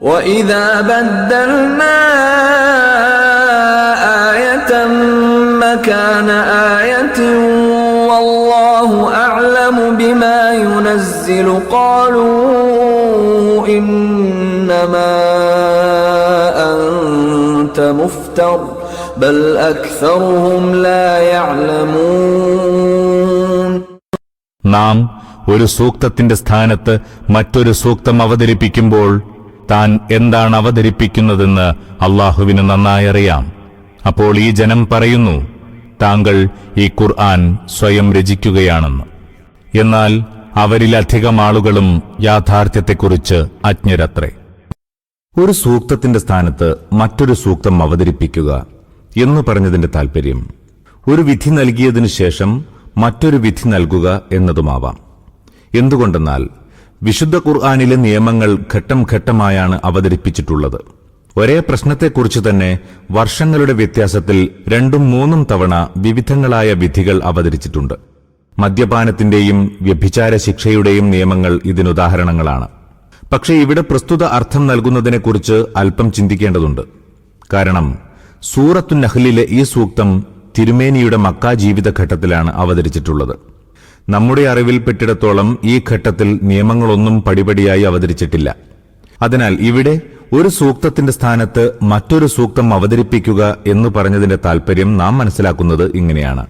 وَإِذَا بَدَّلْنَا آيَةً مَكَانَ آيَةٍ وَاللَّهُ أَعْلَمُ بِمَا يُنَزِّلُ قَالُوا إِنَّمَا أَنْتَ مُفْتَرٍ بَلْ أَكْثَرُهُمْ لَا يَعْلَمُونَ. നാം ഒരു സൂക്തത്തിന്റെ സ്ഥാനത്ത് മറ്റൊരു സൂക്തം അവതരിപ്പിക്കുമ്പോൾ താൻ എന്താണ് അവതരിപ്പിക്കുന്നതെന്ന് അല്ലാഹുവിന് നന്നായി അറിയാം. അപ്പോൾ ഈ ജനം പറയുന്നു, താങ്കൾ ഈ ഖുർആൻ സ്വയം രചിക്കുകയാണെന്ന്. എന്നാൽ അവരിലധികം ആളുകളും യാഥാർത്ഥ്യത്തെക്കുറിച്ച് അജ്ഞരത്രേ. ഒരു സൂക്തത്തിന്റെ സ്ഥാനത്ത് മറ്റൊരു സൂക്തം അവതരിപ്പിക്കുക എന്ന് പറഞ്ഞതിന്റെ താൽപര്യം ഒരു വിധി നൽകിയതിനു ശേഷം മറ്റൊരു വിധി നൽകുക എന്നതുമാവാം. എന്തുകൊണ്ടെന്നാൽ വിശുദ്ധ ഖുർആനിലെ നിയമങ്ങൾ ഘട്ടം ഘട്ടമായാണ് അവതരിപ്പിച്ചിട്ടുള്ളത്. ഒരേ പ്രശ്നത്തെക്കുറിച്ച് തന്നെ വർഷങ്ങളുടെ വ്യത്യാസത്തിൽ 2-3 തവണ വിവിധങ്ങളായ വിധികൾ അവതരിച്ചിട്ടുണ്ട്. മദ്യപാനത്തിന്റെയും വ്യഭിചാര ശിക്ഷയുടെയും നിയമങ്ങൾ ഇതിനുദാഹരണങ്ങളാണ്. പക്ഷേ ഇവിടെ പ്രസ്തുത അർത്ഥം നൽകുന്നതിനെക്കുറിച്ച് അല്പം ചിന്തിക്കേണ്ടതുണ്ട്. കാരണം സൂറത്തു നഹ്ലിലെ ഈ സൂക്തം തിരുമേനിയുടെ മക്ക ജീവിതഘട്ടത്തിലാണ് അവതരിച്ചിട്ടുള്ളത്. നമ്മുടെ അറിവിൽപ്പെട്ടിടത്തോളം ഈ ഘട്ടത്തിൽ നിയമങ്ങളൊന്നും പടിപടിയായി അവതരിച്ചിട്ടില്ല. അതിനാൽ ഇവിടെ ഒരു സൂക്തത്തിന്റെ സ്ഥാനത്ത് മറ്റൊരു സൂക്തം അവതരിപ്പിക്കുക എന്ന് പറഞ്ഞതിന്റെ താൽപര്യം നാം മനസ്സിലാക്കുന്നത് ഇങ്ങനെയാണ്.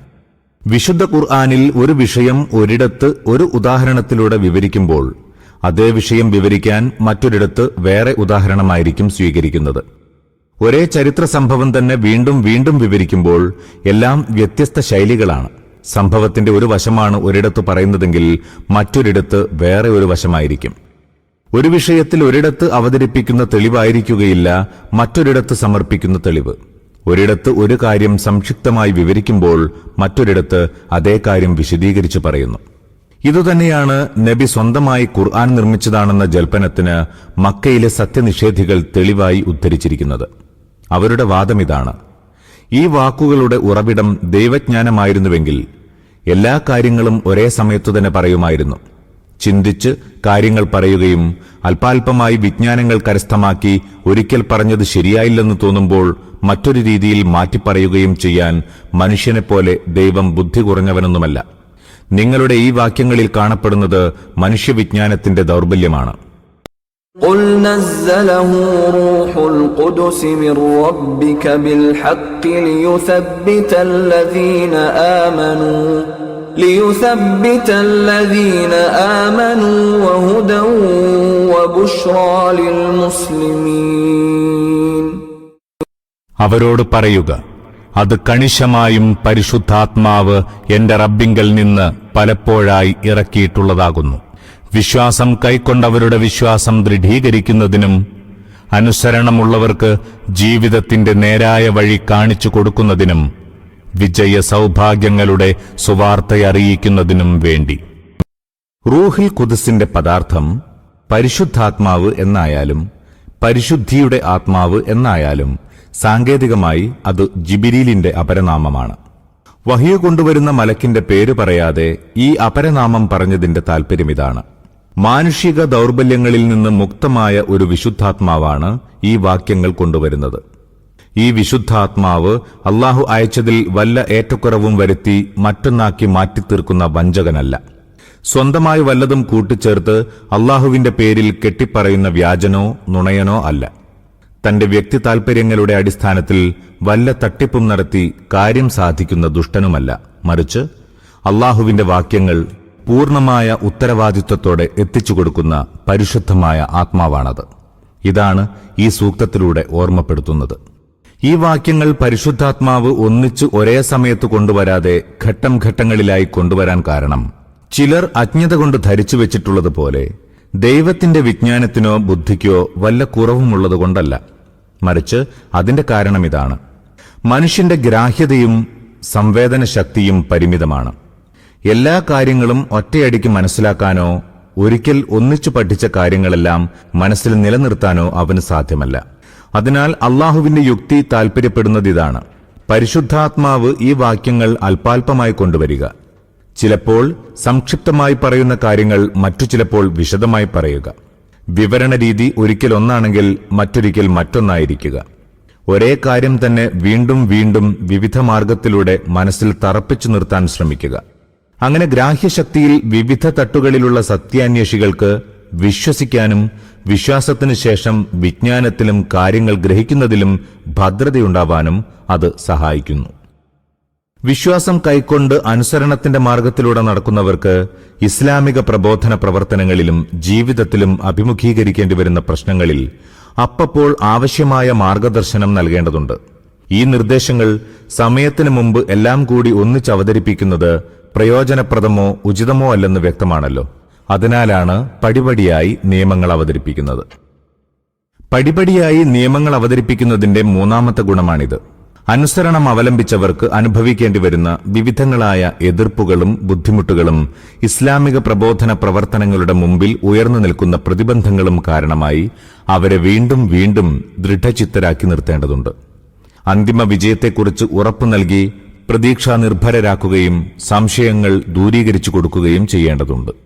വിശുദ്ധ ഖുർആനിൽ ഒരു വിഷയം ഒരിടത്ത് ഒരു ഉദാഹരണത്തിലൂടെ വിവരിക്കുമ്പോൾ അതേ വിഷയം വിവരിക്കാൻ മറ്റൊരിടത്ത് വേറെ ഉദാഹരണമായിരിക്കും സ്വീകരിക്കുന്നത്. ഒരേ ചരിത്ര സംഭവം തന്നെ വീണ്ടും വീണ്ടും വിവരിക്കുമ്പോൾ എല്ലാം വ്യത്യസ്ത ശൈലികളാണ്. സംഭവത്തിന്റെ ഒരു വശമാണ് ഒരിടത്ത് പറയുന്നതെങ്കിൽ മറ്റൊരിടത്ത് വേറെ ഒരു വശമായിരിക്കും. ഒരു വിഷയത്തിൽ ഒരിടത്ത് അവതരിപ്പിക്കുന്ന തെളിവായിരിക്കുകയില്ല മറ്റൊരിടത്ത് സമർപ്പിക്കുന്ന തെളിവ്. ഒരിടത്ത് ഒരു കാര്യം സംക്ഷിപ്തമായി വിവരിക്കുമ്പോൾ മറ്റൊരിടത്ത് അതേ കാര്യം വിശദീകരിച്ചു പറയുന്നു. ഇതുതന്നെയാണ് നബി സ്വന്തമായി ഖുർആൻ നിർമ്മിച്ചതാണെന്ന ജൽപ്പനത്തിന് മക്കയിലെ സത്യനിഷേധികൾ തെളിവായി ഉദ്ധരിച്ചിരിക്കുന്നത്. അവരുടെ വാദമിതാണ്: ഈ വാക്കുകളുടെ ഉറവിടം ദൈവജ്ഞാനമായിരുന്നുവെങ്കിൽ എല്ലാ കാര്യങ്ങളും ഒരേ സമയത്തു തന്നെ പറയുമായിരുന്നു. ചിന്തിച്ച് കാര്യങ്ങൾ പറയുകയും അല്പാൽപമായി വിജ്ഞാനങ്ങൾ കരസ്ഥമാക്കി ഒരിക്കൽ പറഞ്ഞത് ശരിയായില്ലെന്ന് തോന്നുമ്പോൾ മറ്റൊരു രീതിയിൽ മാറ്റിപ്പറയുകയും ചെയ്യാൻ മനുഷ്യനെപ്പോലെ ദൈവം ബുദ്ധി കുറഞ്ഞവനൊന്നുമല്ല. നിങ്ങളുടെ ഈ വാക്യങ്ങളിൽ കാണപ്പെടുന്നത് മനുഷ്യവിജ്ഞാനത്തിന്റെ ദൗർബല്യമാണ്. قُلْ نَزَّلَهُ رُوحُ الْقُدُسِ مِنْ رَبِّكَ بِالْحَقِّ لِيُثَبِّتَ الَّذِينَ آمَنُوا وَهُدًى وَبُشْرَى لِلْمُسْلِمِينَ. അവരോട് പറയുക, അത് കണിശമായും പരിശുദ്ധാത്മാവ് എന്റെ റബ്ബിങ്കൽ നിന്ന് പലപ്പോഴായി ഇറക്കിയിട്ടുള്ളതാകുന്നു. വിശ്വാസം കൈക്കൊണ്ടവരുടെ വിശ്വാസം ദൃഢീകരിക്കുന്നതിനും അനുസരണമുള്ളവർക്ക് ജീവിതത്തിന്റെ നേരായ വഴി കാണിച്ചു കൊടുക്കുന്നതിനും വിജയ സൗഭാഗ്യങ്ങളുടെ സുവാർത്തയറിയിക്കുന്നതിനും വേണ്ടി. റൂഹിൽ ഖുദ്സിന്റെ പദാർത്ഥം പരിശുദ്ധാത്മാവ് എന്നായാലും പരിശുദ്ധിയുടെ ആത്മാവ് എന്നായാലും സാങ്കേതികമായി അത് ജിബിരീലിന്റെ അപരനാമമാണ്. വഹ്യ് കൊണ്ടുവരുന്ന മലക്കിന്റെ പേര് പറയാതെ ഈ അപരനാമം പറഞ്ഞതിന്റെ താൽപര്യമിതാണ്. മാനുഷിക ദൗർബല്യങ്ങളിൽ നിന്ന് മുക്തമായ ഒരു വിശുദ്ധാത്മാവാണ് ഈ വാക്യങ്ങൾ കൊണ്ടുവരുന്നത്. ഈ വിശുദ്ധാത്മാവ് അല്ലാഹു അയച്ചതിൽ വല്ല ഏറ്റക്കുറവും വരുത്തി മറ്റൊന്നാക്കി മാറ്റിത്തീർക്കുന്ന വഞ്ചകനല്ല. സ്വന്തമായി വല്ലതും കൂട്ടിച്ചേർത്ത് അല്ലാഹുവിന്റെ പേരിൽ കെട്ടിപ്പറയുന്ന വ്യാജനോ നുണയനോ അല്ല. തന്റെ വ്യക്തി താൽപര്യങ്ങളുടെ അടിസ്ഥാനത്തിൽ വല്ല തട്ടിപ്പും നടത്തി കാര്യം സാധിക്കുന്ന ദുഷ്ടനുമല്ല. മറിച്ച് അല്ലാഹുവിന്റെ വാക്യങ്ങൾ പൂർണ്ണമായ ഉത്തരവാദിത്വത്തോടെ എത്തിച്ചുകൊടുക്കുന്ന പരിശുദ്ധമായ ആത്മാവാണത്. ഇതാണ് ഈ സൂക്തത്തിലൂടെ ഓർമ്മപ്പെടുത്തുന്നത്. ഈ വാക്യങ്ങൾ പരിശുദ്ധാത്മാവ് ഒന്നിച്ച് ഒരേ സമയത്ത് കൊണ്ടുവരാതെ ഘട്ടം ഘട്ടങ്ങളിലായി കൊണ്ടുവരാൻ കാരണം ചിലർ അജ്ഞത കൊണ്ട് ധരിച്ചു വെച്ചിട്ടുള്ളതുപോലെ ദൈവത്തിന്റെ വിജ്ഞാനത്തിനോ ബുദ്ധിക്കോ വല്ല കുറവുമുള്ളതുകൊണ്ടല്ല. മറിച്ച് അതിന്റെ കാരണമിതാണ്: മനുഷ്യന്റെ ഗ്രാഹ്യതയും സംവേദന ശക്തിയും പരിമിതമാണ്. എല്ലാ കാര്യങ്ങളും ഒറ്റയടിക്ക് മനസ്സിലാക്കാനോ ഒരിക്കൽ ഒന്നിച്ചു പഠിച്ച കാര്യങ്ങളെല്ലാം മനസ്സിൽ നിലനിർത്താനോ അവന് സാധ്യമല്ല. അതിനാൽ അല്ലാഹുവിന്റെ യുക്തി താൽപര്യപ്പെടുന്നതിതാണ്: പരിശുദ്ധാത്മാവ് ഈ വാക്യങ്ങൾ അല്പാൽപമായി കൊണ്ടുവരിക. ചിലപ്പോൾ സംക്ഷിപ്തമായി പറയുന്ന കാര്യങ്ങൾ മറ്റു ചിലപ്പോൾ വിശദമായി പറയുക. വിവരണരീതി ഒരിക്കൽ ഒന്നാണെങ്കിൽ മറ്റൊരിക്കൽ മറ്റൊന്നായിരിക്കുക. ഒരേ കാര്യം തന്നെ വീണ്ടും വീണ്ടും വിവിധ മാർഗത്തിലൂടെ മനസ്സിൽ തറപ്പിച്ചു നിർത്താൻ ശ്രമിക്കുക. അങ്ങനെ ഗ്രാഹ്യശക്തിയിൽ വിവിധ തട്ടുകളിലുള്ള സത്യാന്വേഷികൾക്ക് വിശ്വസിക്കാനും വിശ്വാസത്തിനു ശേഷം വിജ്ഞാനത്തിലും കാര്യങ്ങൾ ഗ്രഹിക്കുന്നതിലും ഭദ്രതയുണ്ടാവാനും അത് സഹായിക്കുന്നു. വിശ്വാസം കൈക്കൊണ്ട് അനുസരണത്തിന്റെ മാർഗത്തിലൂടെ നടക്കുന്നവർക്ക് ഇസ്ലാമിക പ്രബോധന പ്രവർത്തനങ്ങളിലും ജീവിതത്തിലും അഭിമുഖീകരിക്കേണ്ടി വരുന്ന പ്രശ്നങ്ങളിൽ അപ്പപ്പോൾ ആവശ്യമായ മാർഗദർശനം നൽകേണ്ടതുണ്ട്. ഈ നിർദ്ദേശങ്ങൾ സമയത്തിനു മുമ്പ് എല്ലാം കൂടി ഒന്നിച്ചവതരിപ്പിക്കുന്നത് പ്രയോജനപ്രദമോ ഉചിതമോ അല്ലെന്ന് വ്യക്തമാണല്ലോ. അതിനാലാണ് പടിപടിയായി നിയമങ്ങൾ അവതരിപ്പിക്കുന്നത്. പടിപടിയായി നിയമങ്ങൾ അവതരിപ്പിക്കുന്നതിന്റെ മൂന്നാമത്തെ ഗുണമാണിത്. അനുസരണം അവലംബിച്ചവർക്ക് അനുഭവിക്കേണ്ടി വരുന്ന വിവിധങ്ങളായ എതിർപ്പുകളും ബുദ്ധിമുട്ടുകളും ഇസ്ലാമിക പ്രബോധന പ്രവർത്തനങ്ങളുടെ മുമ്പിൽ ഉയർന്നു നിൽക്കുന്ന പ്രതിബന്ധങ്ങളും കാരണമായി അവരെ വീണ്ടും വീണ്ടും ദൃഢചിത്തരാക്കി നിർത്തേണ്ടതുണ്ട്. അന്തിമ വിജയത്തെക്കുറിച്ച് ഉറപ്പു നൽകി പ്രതീക്ഷാനിർഭരരാക്കുകയും സംശയങ്ങൾ ദൂരീകരിച്ചു കൊടുക്കുകയും ചെയ്യേണ്ടതുണ്ട്.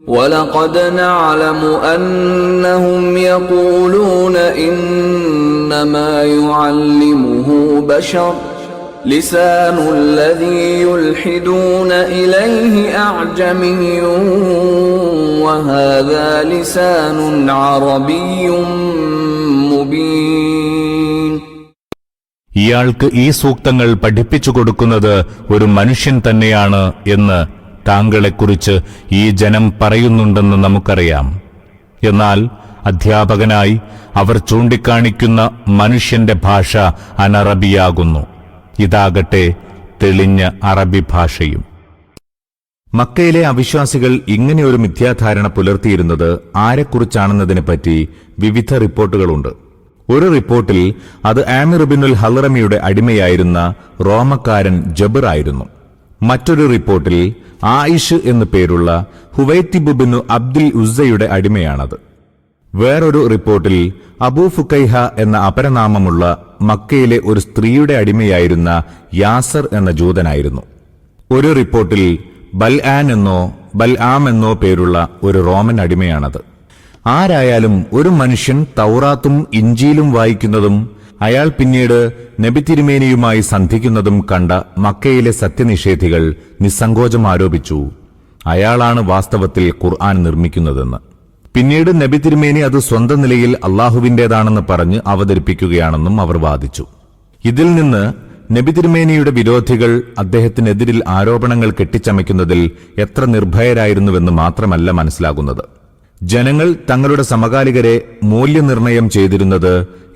وَلَقَدْ نَعْلَمُ أَنَّهُمْ يَقُولُونَ إِنَّمَا يُعَلِّمُهُ بَشَرٌ لِسَانُ الَّذِي يُلْحِدُونَ إِلَيْهِ أَعْجَمِيٌّ وَهَذَا لِسَانٌ عَرَبِيٌّ مُبِينٌ. ഇയാൾക്ക് ഈ സൂക്തങ്ങൾ പഠിപ്പിച്ചു കൊടുക്കുന്നത് ഒരു മനുഷ്യൻ തന്നെയാണ് എന്ന് താങ്കളെക്കുറിച്ച് ഈ ജനം പറയുന്നുണ്ടെന്ന് നമുക്കറിയാം. എന്നാൽ അധ്യാപകനായി അവർ ചൂണ്ടിക്കാണിക്കുന്ന മനുഷ്യന്റെ ഭാഷ അനറബിയാകുന്നു. ഇതാകട്ടെ തെളിഞ്ഞ അറബി ഭാഷയും. മക്കയിലെ അവിശ്വാസികൾ ഇങ്ങനെയൊരു മിഥ്യാധാരണ പുലർത്തിയിരുന്നത് ആരെക്കുറിച്ചാണെന്നതിനെപ്പറ്റി വിവിധ റിപ്പോർട്ടുകളുണ്ട്. ഒരു റിപ്പോർട്ടിൽ അത് ആമിർ ഇബ്നുൽ ഹളറമിയുടെ അടിമയായിരുന്ന റോമക്കാരൻ ജബർ ആയിരുന്നു. മറ്റൊരു റിപ്പോർട്ടിൽ ആയിഷ് എന്നു പേരുള്ള ഹുവൈത്തിബ് ബിനു അബ്ദുൽ ഉസ്സയുടെ അടിമയാണത്. വേറൊരു റിപ്പോർട്ടിൽ അബൂ ഫുക്കൈഹ എന്ന അപരനാമമുള്ള മക്കയിലെ ഒരു സ്ത്രീയുടെ അടിമയായിരുന്ന യാസർ എന്ന ജൂതനായിരുന്നു. ഒരു റിപ്പോർട്ടിൽ ബൽആൻ എന്നോ ബൽആം എന്നോ പേരുള്ള ഒരു റോമൻ അടിമയാണത്. ആരായാലും ഒരു മനുഷ്യൻ തൗറാത്തും ഇഞ്ചീലും വായിക്കുന്നതും അയാൾ പിന്നീട് നബി തിരുമേനിയുമായി സന്ധിക്കുന്നതും കണ്ട മക്കയിലെ സത്യനിഷേധികൾ നിസ്സങ്കോചം ആരോപിച്ചു, അയാളാണ് വാസ്തവത്തിൽ ഖുർആൻ നിർമ്മിക്കുന്നതെന്ന്. പിന്നീട് നബി തിരുമേനി അത് സ്വന്തം നിലയിൽ അള്ളാഹുവിന്റേതാണെന്ന് പറഞ്ഞ് അവതരിപ്പിക്കുകയാണെന്നും അവർ വാദിച്ചു. ഇതിൽ നിന്ന് നബി തിരുമേനിയുടെ വിരോധികൾ അദ്ദേഹത്തിനെതിരിൽ ആരോപണങ്ങൾ കെട്ടിച്ചമയ്ക്കുന്നതിൽ എത്ര നിർഭയരായിരുന്നുവെന്ന് മാത്രമല്ല മനസ്സിലാകുന്നത്, ജനങ്ങൾ തങ്ങളുടെ സമകാലികരെ മൂല്യനിർണയം ചെയ്തിരുന്നത്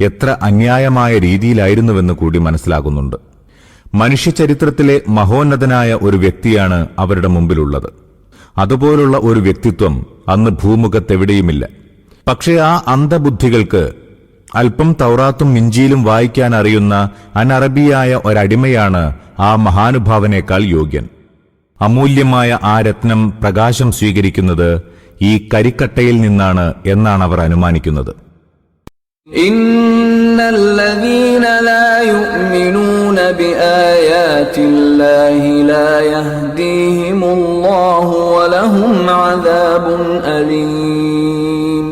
എത്ര അന്യായമായ രീതിയിലായിരുന്നുവെന്ന് കൂടി മനസ്സിലാകുന്നുണ്ട്. മനുഷ്യചരിത്രത്തിലെ മഹോന്നതനായ ഒരു വ്യക്തിയാണ് അവരുടെ മുമ്പിലുള്ളത്. അതുപോലുള്ള ഒരു വ്യക്തിത്വം അന്ന് ഭൂമുഖത്തെവിടെയുമില്ല. പക്ഷേ ആ അന്ധബുദ്ധികൾക്ക് അല്പം തൗറാത്തും ഇഞ്ചീലും വായിക്കാൻ അറിയുന്ന അനറബിയായ ഒരടിമയാണ് ആ മഹാനുഭാവനേക്കാൾ യോഗ്യൻ. അമൂല്യമായ ആ രത്നം പ്രകാശം സ്വീകരിക്കുന്നത് ഈ കരിക്കട്ടയിൽ നിന്നാണ് എന്നാണ് അവർ അനുമാനിക്കുന്നത്. ഇന്നല്ലദീന ലാ യുഅ്മിനൂന ബിആയാതില്ലാഹി ലാ യഹ്ദീഹിമുല്ലാഹു വലഹും അദാബുൻ അലീം.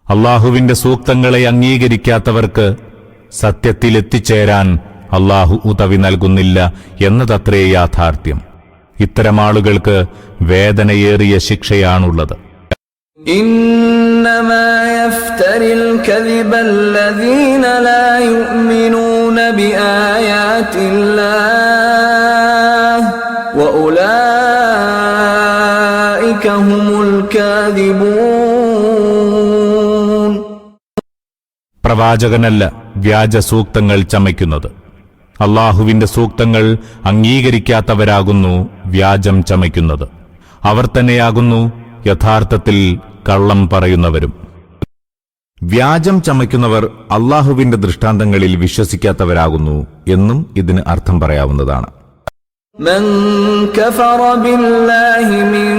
അല്ലാഹുവിന്റെ സൂക്തങ്ങളെ അംഗീകരിക്കാത്തവർക്ക് സത്യത്തിൽ എത്തിച്ചേരാൻ അല്ലാഹു ഉദവി നൽകുന്നില്ല എന്നതത്രേ യാഥാർത്ഥ്യം. ഇത്തരം ആളുകൾക്ക് വേദനയേറിയ ശിക്ഷയാണുള്ളത്. ഇന്നമാ യഫ്തരിൽ കദിബല്ലദീന ലാ യുഅ്മിനൂന ബിആയാതില്ലാഹി വഉലൈക ഹുമുൽ കാദിബൂൻ. പ്രവാചകനല്ല വ്യാജ സൂക്തങ്ങൾ ചമയ്ക്കുന്നത്. അള്ളാഹുവിന്റെ സൂക്തങ്ങൾ അംഗീകരിക്കാത്തവരാകുന്നു വ്യാജം ചമയ്ക്കുന്നത്. അവർ തന്നെയാകുന്നു യഥാർത്ഥത്തിൽ കള്ളം പറയുന്നവരും. വ്യാജം ചമയ്ക്കുന്നവർ അള്ളാഹുവിന്റെ ദൃഷ്ടാന്തങ്ങളിൽ വിശ്വസിക്കാത്തവരാകുന്നു എന്നും ഇതിന് അർത്ഥം പറയാവുന്നതാണ്. من كفر بالله من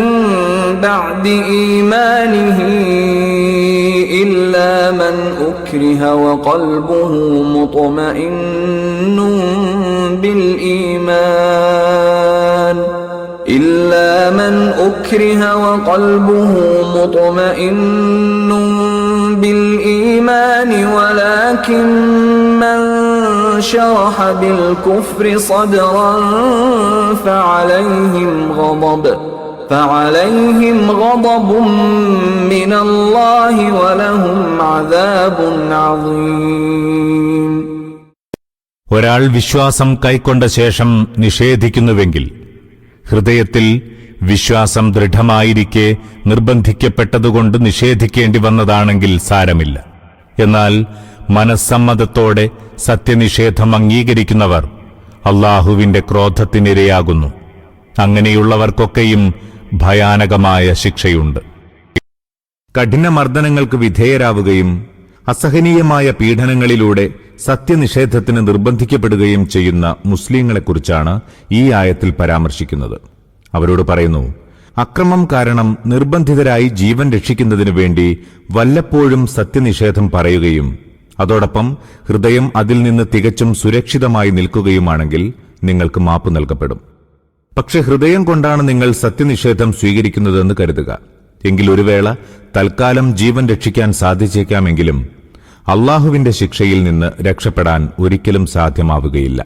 بعد إيمانه إلا من أكره وقلبه مطمئن بالإيمان أكره وقلبه مطمئن بالإيمان ولكن من شرح بالكفر صدرا فعليهم غضب من الله ولهم عذاب عظيم. ഒരാൾ വിശ്വാസം കൈക്കൊണ്ട ശേഷം നിഷേധിക്കുന്നുവെങ്കിൽ, ഹൃദയത്തിൽ വിശ്വാസം ദൃഢമായിരിക്കെ നിർബന്ധിക്കപ്പെട്ടതുകൊണ്ട് നിഷേധിക്കേണ്ടി വന്നതാണെങ്കിൽ സാരമില്ല. എന്നാൽ മനസ്സമ്മതത്തോടെ സത്യനിഷേധം അംഗീകരിക്കുന്നവർ അല്ലാഹുവിന്റെ ക്രോധത്തിനിരയാകുന്നു. അങ്ങനെയുള്ളവർക്കൊക്കെയും ഭയാനകമായ ശിക്ഷയുണ്ട്. കഠിനമർദ്ദനങ്ങൾക്ക് വിധേയരാവുകയും അസഹനീയമായ പീഡനങ്ങളിലൂടെ സത്യനിഷേധത്തിന് നിർബന്ധിക്കപ്പെടുകയും ചെയ്യുന്ന മുസ്ലിങ്ങളെക്കുറിച്ചാണ് ഈ ആയത്തിൽ പരാമർശിക്കുന്നത്. അവരോട് പറയുന്നു, അക്രമം കാരണം നിർബന്ധിതരായി ജീവൻ രക്ഷിക്കുന്നതിനു വേണ്ടി വല്ലപ്പോഴും സത്യനിഷേധം പറയുകയും അതോടൊപ്പം ഹൃദയം അതിൽ നിന്ന് തികച്ചും സുരക്ഷിതമായി നിൽക്കുകയുമാണെങ്കിൽ നിങ്ങൾക്ക് മാപ്പ് നൽകപ്പെടും. പക്ഷെ ഹൃദയം കൊണ്ടാണ് നിങ്ങൾ സത്യനിഷേധം സ്വീകരിക്കുന്നതെന്ന് കരുതുക. എങ്കിൽ ഒരു വേള തൽക്കാലം ജീവൻ രക്ഷിക്കാൻ സാധിച്ചേക്കാമെങ്കിലും അല്ലാഹുവിന്റെ ശിക്ഷയിൽ നിന്ന് രക്ഷപ്പെടാൻ ഒരിക്കലും സാധ്യമാവുകയില്ല.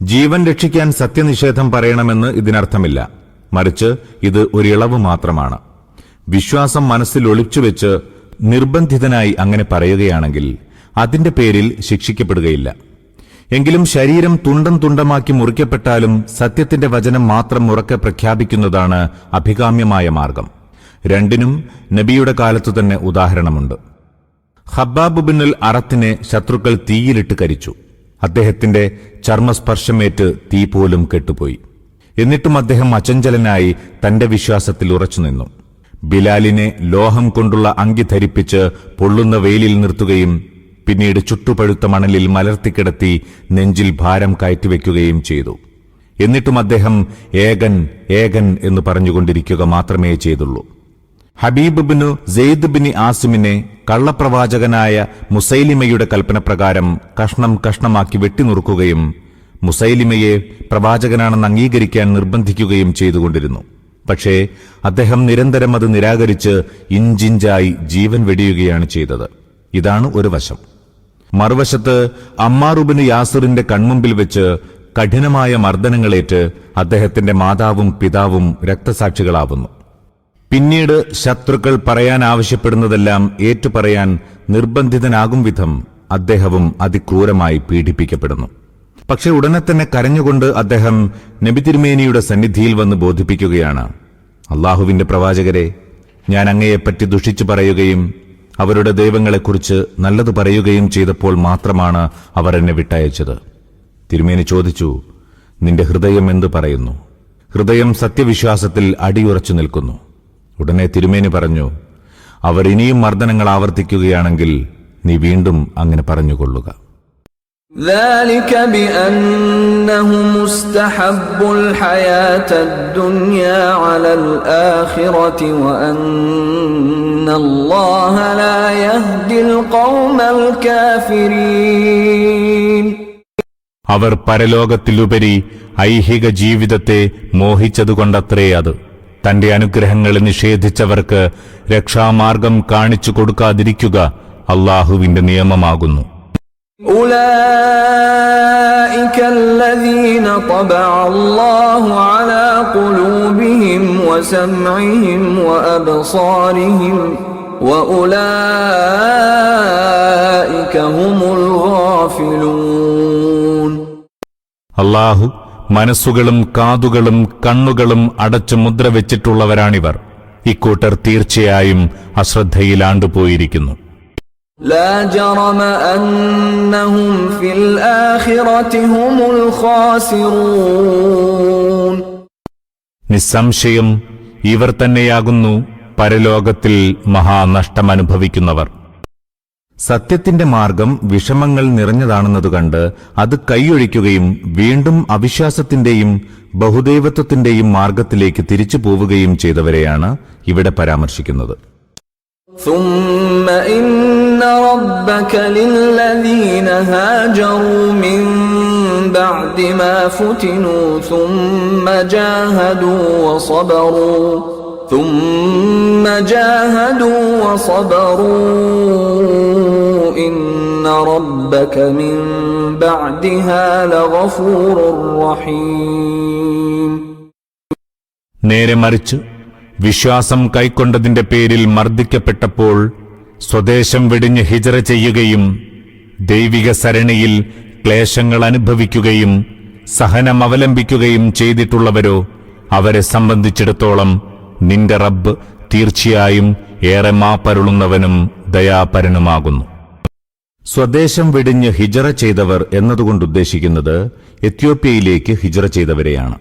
ജീവൻ രക്ഷിക്കാൻ സത്യനിഷേധം പറയണമെന്ന് ഇതിനർത്ഥമില്ല. മറിച്ച് ഇത് ഒരിളവ് മാത്രമാണ്. വിശ്വാസം മനസ്സിൽ ഒളിച്ചുവെച്ച് നിർബന്ധിതനായി അങ്ങനെ പറയുകയാണെങ്കിൽ അതിന്റെ പേരിൽ ശിക്ഷിക്കപ്പെടുകയില്ല. എങ്കിലും ശരീരം തുണ്ടം തുണ്ടമാക്കി മുറിക്കപ്പെട്ടാലും സത്യത്തിന്റെ വചനം മാത്രം ഉറക്കെ പ്രഖ്യാപിക്കുന്നതാണ് അഭികാമ്യമായ മാർഗം. രണ്ടിനും നബിയുടെ കാലത്തു തന്നെ ഉദാഹരണമുണ്ട്. ഖബ്ബാബ് ബിനുൽ അറത്തിനെ ശത്രുക്കൾ തീയിലിട്ട് കരിച്ചു. അദ്ദേഹത്തിന്റെ ചർമ്മസ്പർശമേറ്റ് തീ പോലും കെട്ടുപോയി. എന്നിട്ടും അദ്ദേഹം അചഞ്ചലനായി തന്റെ വിശ്വാസത്തിൽ ഉറച്ചുനിന്നു. ബിലാലിനെ ലോഹം കൊണ്ടുള്ള അങ്കി ധരിപ്പിച്ച് പൊള്ളുന്ന വെയിലിൽ നിർത്തുകയും പിന്നീട് ചുട്ടുപഴുത്ത മണലിൽ മലർത്തിക്കിടത്തി നെഞ്ചിൽ ഭാരം കയറ്റിവെക്കുകയും ചെയ്തു. എന്നിട്ടും അദ്ദേഹം ഏകൻ ഏകൻ എന്ന് പറഞ്ഞുകൊണ്ടിരിക്കുക മാത്രമേ ചെയ്തുള്ളൂ. ഹബീബ് ബിനു സെയ്ദ് ബിൻ ആസിമിനെ കള്ളപ്രവാചകനായ മുസൈലിമയുടെ കൽപ്പനപ്രകാരം കഷ്ണം കഷ്ണമാക്കി വെട്ടിനുറുക്കുകയും മുസൈലിമയെ പ്രവാചകനാണെന്ന് അംഗീകരിക്കാൻ നിർബന്ധിക്കുകയും ചെയ്തുകൊണ്ടിരുന്നു. പക്ഷേ അദ്ദേഹം നിരന്തരം അത് നിരാകരിച്ച് ഇഞ്ചിഞ്ചായി ജീവൻ വെടിയുകയാണ് ചെയ്തത്. ഇതാണ് ഒരു വശം. മറുവശത്ത് അമ്മാറുബിന് യാസിറിന്റെ കൺമുമ്പിൽ വെച്ച് കഠിനമായ മർദ്ദനങ്ങളേറ്റ് അദ്ദേഹത്തിന്റെ മാതാവും പിതാവും രക്തസാക്ഷികളാവുന്നു. പിന്നീട് ശത്രുക്കൾ പറയാൻ ആവശ്യപ്പെടുന്നതെല്ലാം ഏറ്റുപറയാൻ നിർബന്ധിതനാകും വിധം അദ്ദേഹവും അതിക്രൂരമായി പീഡിപ്പിക്കപ്പെടുന്നു. പക്ഷെ ഉടനെ തന്നെ കരഞ്ഞുകൊണ്ട് അദ്ദേഹം നബി തിരുമേനിയുടെ സന്നിധിയിൽ വന്ന് ബോധിപ്പിക്കുകയാണ്, അല്ലാഹുവിന്റെ പ്രവാചകരെ, ഞാൻ അങ്ങയെപ്പറ്റി ദുഷിച്ചു പറയുകയും അവരുടെ ദൈവങ്ങളെക്കുറിച്ച് നല്ലത് പറയുകയും ചെയ്തപ്പോൾ മാത്രമാണ് അവർ എന്നെ വിട്ടയച്ചത്. തിരുമേനി ചോദിച്ചു, നിന്റെ ഹൃദയം എന്തു പറയുന്നു? ഹൃദയം സത്യവിശ്വാസത്തിൽ അടിയുറച്ചു നിൽക്കുന്നു. ഉടനെ തിരുമേനി പറഞ്ഞു, അവർ ഇനിയും മർദ്ദനങ്ങൾ ആവർത്തിക്കുകയാണെങ്കിൽ നീ വീണ്ടും അങ്ങനെ പറഞ്ഞുകൊള്ളുക. ذلك بأنهم استحبوا الحياة الدنيا على الآخرة وأن الله لا يهدي القوم الكافرين. അവർ പരലോകത്തിലുപരി ഐഹിക ജീവിതത്തെ മോഹിച്ചതുകൊണ്ടത്രേ അത്. തന്റെ അനുഗ്രഹങ്ങൾ നിഷേധിച്ചവർക്ക് രക്ഷാമാർഗം കാണിച്ചു കൊടുക്കാതിരിക്കുക അല്ലാഹുവിന്റെ നിയമമാകുന്നു. أولئك الذين طبع الله على قلوبهم وسمعهم وأبصارهم وأولئك هم الغافلون. അല്ലാഹു മനസ്സുകളും കാതുകളും കണ്ണുകളും അടച്ചു മുദ്ര വെച്ചിട്ടുള്ളവരാണിവർ. ഇക്കൂട്ടർ തീർച്ചയായും അശ്രദ്ധയിലാണ്ടുപോയിരിക്കുന്നു. لا جرم أنهم في الآخرة هم الخاسرون. നിസ്സംശയം ഇവർ തന്നെയാകുന്നു പരലോകത്തിൽ മഹാനഷ്ടമനുഭവിക്കുന്നവർ. സത്യത്തിന്റെ മാർഗം വിഷമങ്ങൾ നിറഞ്ഞതാണെന്നതുകണ്ട് അത് കൈയൊഴിക്കുകയും വീണ്ടും അവിശ്വാസത്തിന്റെയും ബഹുദൈവത്വത്തിന്റെയും മാർഗത്തിലേക്ക് തിരിച്ചു പോവുകയും ചെയ്തവരെയാണ് ഇവിടെ പരാമർശിക്കുന്നത്. ثم إن ربك للذين هاجروا من بعد ما فتنوا ثم جاهدوا وصبروا ثم جاهدوا وصبروا إن ربك من بعدها لغفور رحيم. നേരെ മറിച്ച് വിശ്വാസം കൈക്കൊണ്ടതിന്റെ പേരിൽ മർദ്ദിക്കപ്പെട്ടപ്പോൾ സ്വദേശം വെടിഞ്ഞ് ഹിജ്റ ചെയ്യുകയും ദൈവിക സരണിയിൽ ക്ലേശങ്ങൾ അനുഭവിക്കുകയും സഹനം അവലംബിക്കുകയും ചെയ്തിട്ടുള്ളവരോ അവരെ സംബന്ധിച്ചിടത്തോളം നിന്റെ റബ്ബ് തീർച്ചയായും ഏറെ മാപ്പരുളുന്നവനും ദയാപരനുമാകുന്നു. സ്വദേശം വെടിഞ്ഞ് ഹിജ്റ ചെയ്തവർ എന്നതുകൊണ്ടുദ്ദേശിക്കുന്നത് എത്യോപ്യയിലേക്ക് ഹിജ്റ ചെയ്തവരെയാണ്.